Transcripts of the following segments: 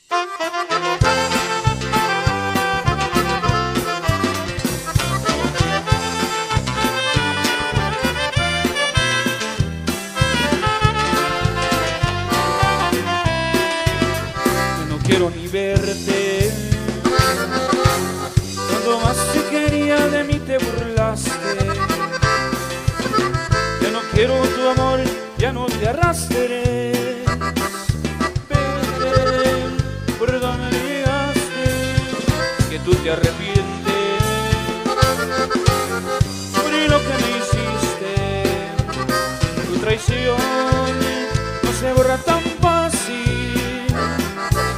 Quiero ni verte. Cuando más te quería de mí te burlaste. Ya no quiero tu amor, ya no te arrastraré. Vete por donde llegaste, que tú te arrepientes por lo que me hiciste. Tu traición no se borra tan fácil.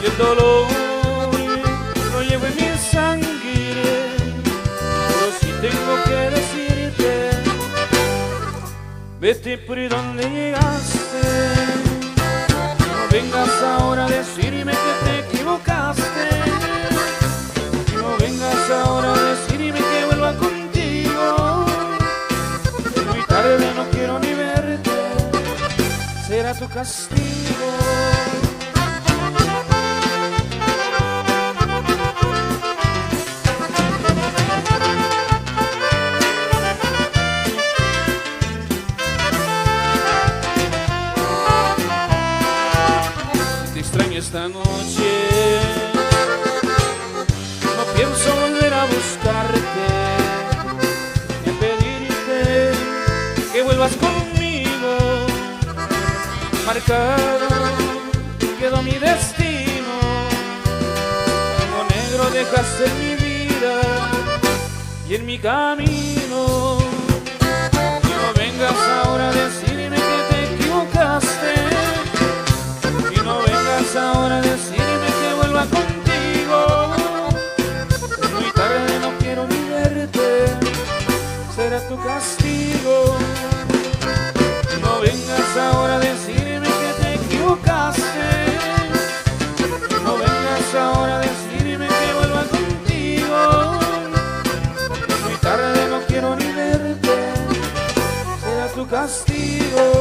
Y el dolor lo llevo en mi sangre, pero sí tengo que decirte, vete por donde llegaste. No vengas ahora a decirme que te equivocaste. No vengas ahora a decirme que vuelva contigo. Es muy tarde, no quiero ni verte, será tu castigo. Extraño esta noche, no pienso volver a buscarte ni a pedirte que vuelvas conmigo. Marcado quedó mi destino, como negro dejaste en mi vida y en mi camino. Y no vengas ahora a decirme que te equivocaste. Ahora decirme que vuelva contigo. Es muy tarde, no quiero ni verte, será tu castigo. No vengas ahora a decirme que te equivocaste. No vengas ahora a decirme que vuelva contigo. Es muy tarde, no quiero ni verte, será tu castigo.